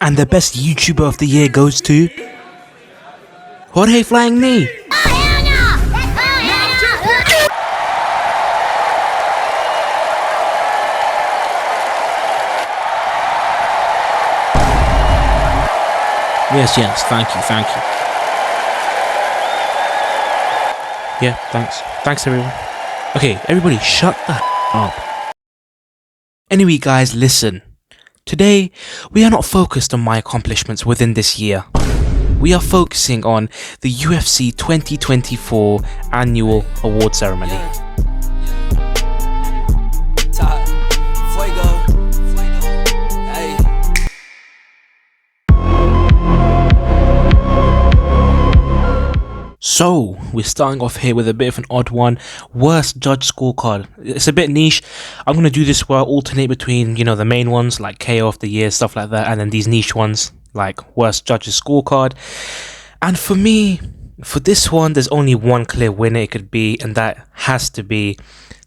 And the best YouTuber of the year goes to Jorge Flying Knee. Yes, thank you. Yeah, thanks everyone. Okay, everybody shut the up. Anyway guys, listen. Today, we are not focused on my accomplishments within this year. We are focusing on the UFC 2024 annual award ceremony. So, we're starting off here with a bit of an odd one. Worst judge scorecard. It's a bit niche. I'm going to do this where I alternate between, the main ones like KO of the year, stuff like that, and then these niche ones like worst judges scorecard. And for me, for this one, there's only one clear winner it could be, and that has to be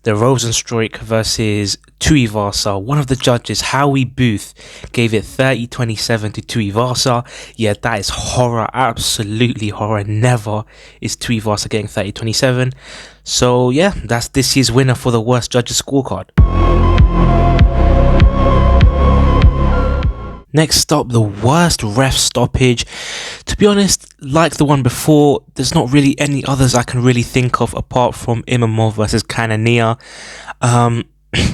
the Rosenstruik versus Tuivasa. One of the judges, Howie Booth, gave it 30-27 to Tuivasa. Yeah, that is horror, absolutely horror. Never is Tuivasa getting 30-27. So yeah, that's this year's winner for the worst judges scorecard. Next up, the worst ref stoppage. To be honest, like the one before, there's not really any others I can really think of apart from Imamov versus Kanania.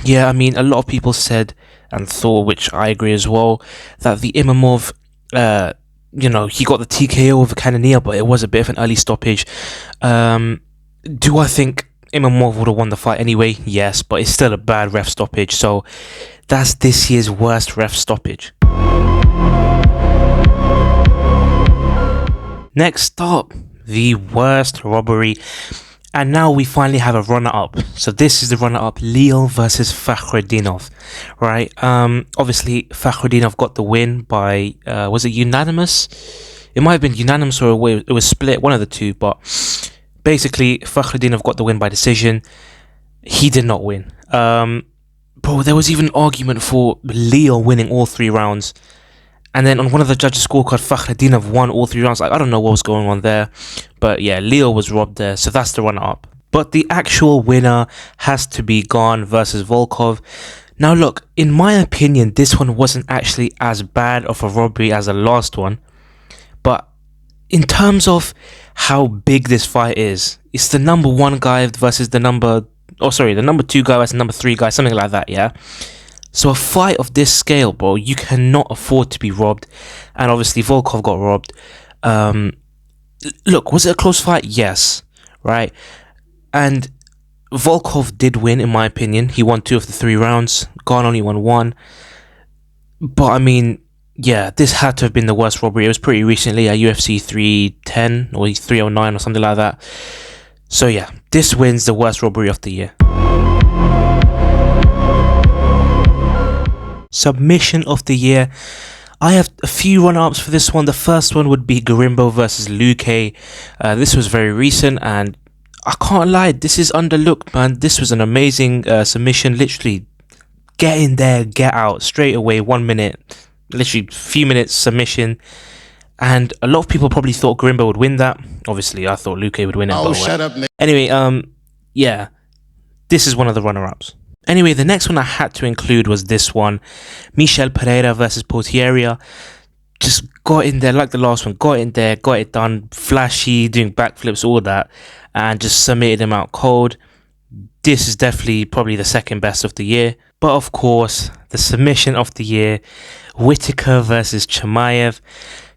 Yeah, I mean, a lot of people said and thought, which I agree as well, that the Imamov, he got the TKO over Kanania, but it was a bit of an early stoppage. Do I think Imamov would have won the fight anyway? Yes, but it's still a bad ref stoppage. So that's this year's worst ref stoppage. Next up, the worst robbery. And now we finally have a runner-up. So this is the runner-up, Leo versus Fakhretdinov, right? Obviously, Fakhretdinov got the win by, was it unanimous? It might have been unanimous or it was split, one of the two. But basically, Fakhretdinov got the win by decision. He did not win. Bro, there was even an argument for Leo winning all 3 rounds. And then on one of the judges' scorecard, Fakhretdinov won all 3 rounds. I don't know what was going on there. But yeah, Leo was robbed there. So that's the runner-up. But the actual winner has to be Gane versus Volkov. Now look, in my opinion, this one wasn't actually as bad of a robbery as the last one. But in terms of how big this fight is, it's the number 1 guy versus the number 2 guy versus the number 3 guy, something like that, yeah? So a fight of this scale, bro, you cannot afford to be robbed. And obviously Volkov got robbed. Look, was it a close fight? Yes, right? And Volkov did win, in my opinion. He won 2 of the 3 rounds. Gane only won 1. But I mean, yeah, this had to have been the worst robbery. It was pretty recently at UFC 310 or 309 or something like that. So yeah, this wins the worst robbery of the year. Submission of the year. I have a few run-ups for this one. The first one would be Garimbo versus Luque. This was very recent and I can't lie, this is underlooked, man. This was an amazing submission. Literally, get in there, get out, straight away, 1 minute. Literally, few minutes submission. And a lot of people probably thought Garimbo would win that. Obviously, I thought Luque would win it. Oh, shut up, Nick. Anyway, yeah. This is one of the runner-ups. Anyway, the next one I had to include was this one. Michel Pereira versus Potieria. Just got in there like the last one. Got in there, got it done. Flashy, doing backflips, all that. And just submitted him out cold. This is definitely probably the second best of the year. But of course, the submission of the year. Whittaker versus Chimaev.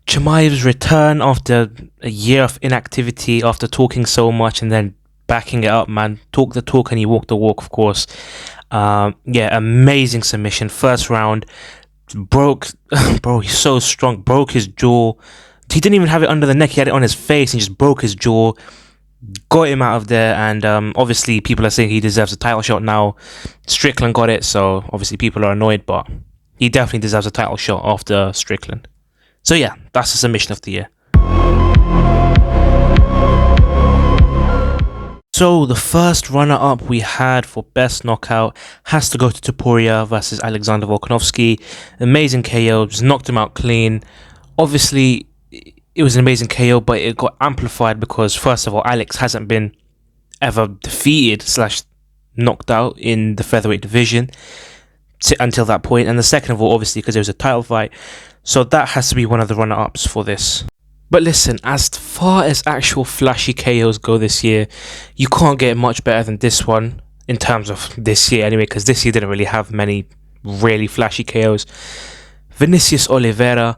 Chimaev's return after a year of inactivity, after talking so much and then backing it up, man. Talk the talk and he walked the walk, of course. Yeah, amazing submission. First round, broke, bro, he's so strong, broke his jaw. He didn't even have it under the neck, he had it on his face and just broke his jaw. Got him out of there, and obviously people are saying he deserves a title shot now. Strickland got it, so obviously people are annoyed, but he definitely deserves a title shot after Strickland. So yeah, that's the submission of the year. So the first runner-up we had for best knockout has to go to Topuria versus Alexander Volkanovski. Amazing KO, just knocked him out clean. Obviously, it was an amazing KO, but it got amplified because, first of all, Alex hasn't been ever defeated / knocked out in the featherweight division until that point. And the second of all, obviously, because it was a title fight. So that has to be one of the runner-ups for this. But listen, as far as actual flashy KOs go this year, you can't get much better than this one in terms of this year anyway, because this year didn't really have many really flashy KOs. Vinicius Oliveira,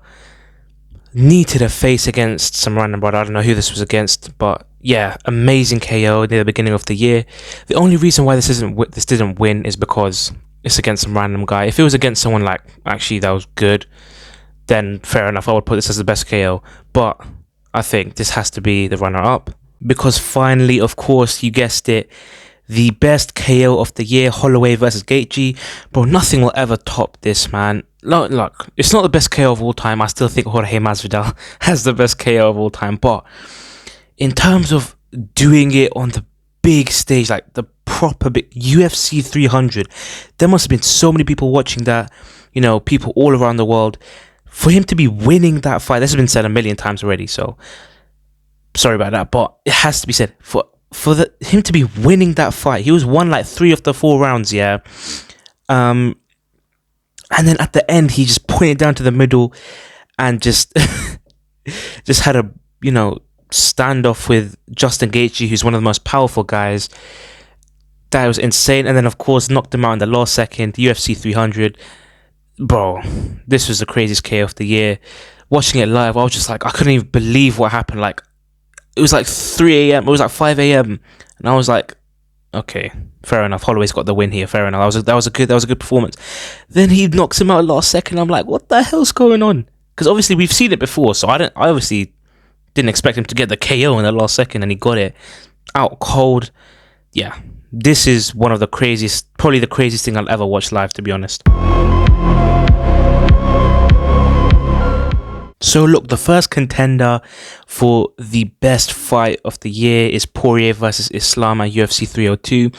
knee to the face against some random brother. I don't know who this was against, but yeah, amazing KO near the beginning of the year. The only reason why this didn't win is because it's against some random guy. If it was against someone like actually that was good, then fair enough, I would put this as the best KO. But I think this has to be the runner-up. Because finally, of course, you guessed it, the best KO of the year, Holloway versus Gaethje. Bro, nothing will ever top this, man. Look, it's not the best KO of all time. I still think Jorge Masvidal has the best KO of all time. But in terms of doing it on the big stage, like the proper big UFC 300, there must have been so many people watching that, people all around the world. For him to be winning that fight, this has been said a million times already, so sorry about that, but it has to be said. For him to be winning that fight, he was won like 3 of the 4 rounds, yeah. And then at the end, he just pointed down to the middle and just had a standoff with Justin Gaethje, who's one of the most powerful guys. That was insane. And then of course knocked him out in the last second. UFC 300. Bro, this was the craziest KO of the year. Watching it live, I was just like, I couldn't even believe what happened. Like, it was like 3 a.m. It was like 5 a.m. And I was like, okay, fair enough. Holloway's got the win here. Fair enough. That was a good performance. Then he knocks him out last second. I'm like, what the hell's going on? Because obviously we've seen it before, so I obviously didn't expect him to get the KO in the last second, and he got it out cold. Yeah, this is one of the craziest, probably the craziest thing I'll ever watch live, to be honest. So look, the first contender for the best fight of the year is Poirier versus Islam at UFC 302.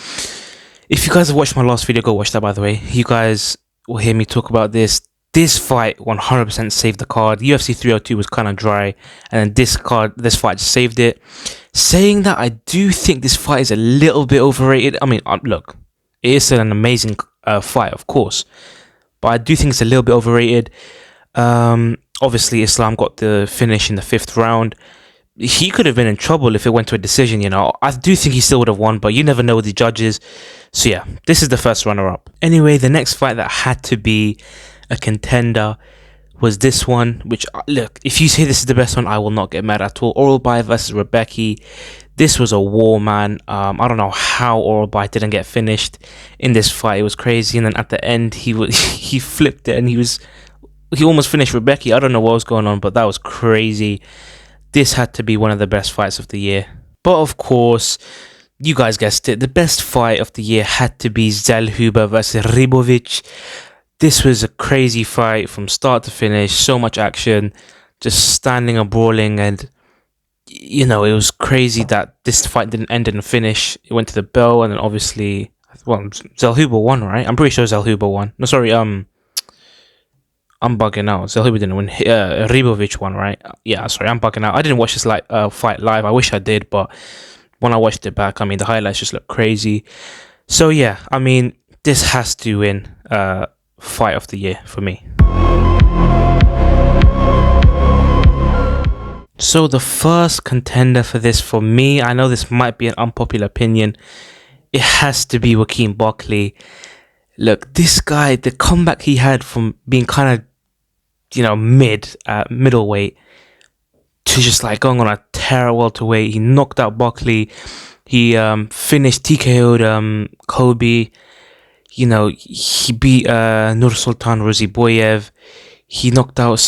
If you guys have watched my last video, go watch that, by the way. You guys will hear me talk about this. This fight 100% saved the card. UFC 302 was kind of dry, and then this fight just saved it. Saying that, I do think this fight is a little bit overrated. I mean, look, it is still an amazing fight, of course, but I do think it's a little bit overrated. Obviously, Islam got the finish in the 5th round. He could have been in trouble if it went to a decision, I do think he still would have won, but you never know with the judges. So yeah, this is the first runner-up. Anyway, the next fight that had to be a contender was this one, which, look, if you say this is the best one, I will not get mad at all. Oralby versus Rebecca. This was a war, man. I don't know how Oralby didn't get finished in this fight. It was crazy. And then at the end, he flipped it and he almost finished Rebecca. I don't know what was going on, but that was crazy. This had to be one of the best fights of the year. But of course, you guys guessed it, the best fight of the year had to be Zellhuber versus Ribovic. This was a crazy fight from start to finish. So much action, just standing and brawling, and it was crazy that this fight didn't end in a finish. It went to the bell, and then obviously, Zellhuber won, right? I'm pretty sure Zellhuber won. No, sorry, I'm bugging out. Zellhuber didn't win. Ribovic won, right? Yeah, sorry, I'm bugging out. I didn't watch this fight live. I wish I did, but when I watched it back, the highlights just look crazy. So yeah, this has to win fight of the year for me. So the first contender for this, for me, I know this might be an unpopular opinion, it has to be Joaquin Buckley. Look, this guy, the comeback he had from being kind of, middleweight to just going on a tear welterweight. He knocked out Buckley. He finished TKO'd Kobe. He beat Nursultan Roziboyev. He knocked out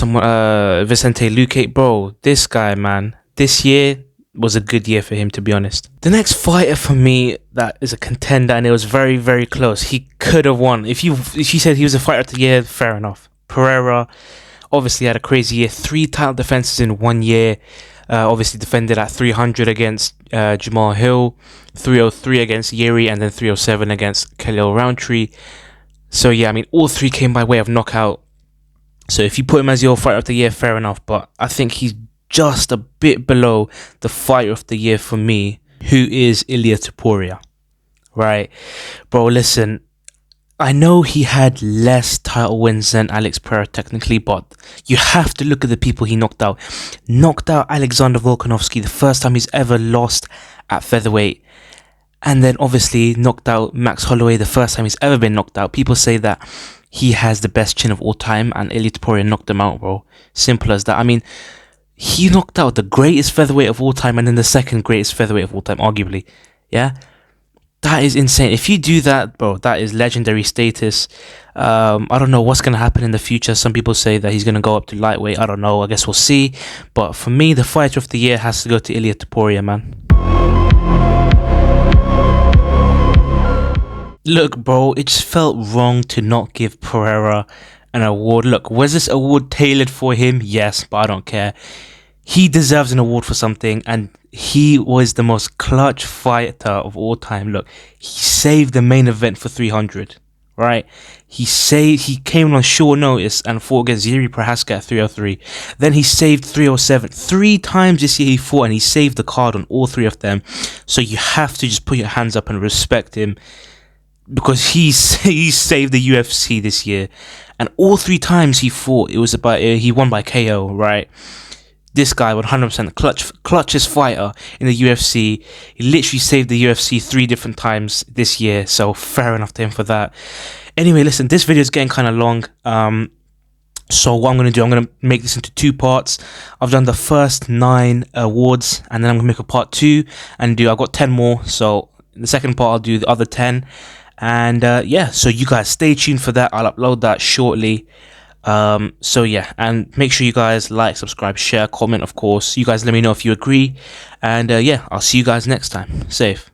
Vicente Luque. Bro, this guy, man, this year was a good year for him, to be honest. The next fighter for me that is a contender, and it was very, very close. He could have won. If you said he was a fighter of the year, fair enough. Pereira. obviously had a crazy year. 3 title defenses in 1 year. Obviously defended at 300 against Jamal Hill, 303 against Yeri, and then 307 against Khalil Roundtree. So yeah, I mean, all 3 came by way of knockout. So if you put him as your fighter of the year, fair enough. But I think he's just a bit below the fighter of the year for me, who is Ilia Topuria. Right? Bro, listen, I know he had less title wins than Alex Pereira technically, but you have to look at the people he knocked out. Knocked out Alexander Volkanovski the first time he's ever lost at featherweight. And then obviously knocked out Max Holloway the first time he's ever been knocked out. People say that he has the best chin of all time, and Ilia Topuria knocked him out, bro. Simple as that. I mean, he knocked out the greatest featherweight of all time and then the second greatest featherweight of all time, arguably. Yeah? That is insane. If you do that, bro, that is legendary status. I don't know what's going to happen in the future. Some people say that he's going to go up to lightweight. I don't know. I guess we'll see. But for me, the fighter of the year has to go to Ilia Topuria, man. Look, bro, it just felt wrong to not give Pereira an award. Look, was this award tailored for him? Yes, but I don't care. He deserves an award for something, and he was the most clutch fighter of all time. Look, he saved the main event for 300, right? He came on short notice and fought against Yuri Prohaska at 303. Then he saved 307. 3 times this year he fought, and he saved the card on all 3 of them. So you have to just put your hands up and respect him, because he saved the UFC this year, and all 3 times he fought, it was about he won by KO, right? This guy, 100% clutchest fighter in the UFC. He literally saved the UFC 3 different times this year, so fair enough to him for that. Anyway, listen, this video is getting kind of long. So what I'm going to do, I'm going to make this into 2 parts. I've done the first 9 awards, and then I'm going to make a part 2, and I've got 10 more. So in the second part, I'll do the other 10. And yeah, so you guys stay tuned for that. I'll upload that shortly. So yeah, and make sure you guys like, subscribe, share, comment, of course. You guys let me know if you agree. And yeah, I'll see you guys next time. Safe.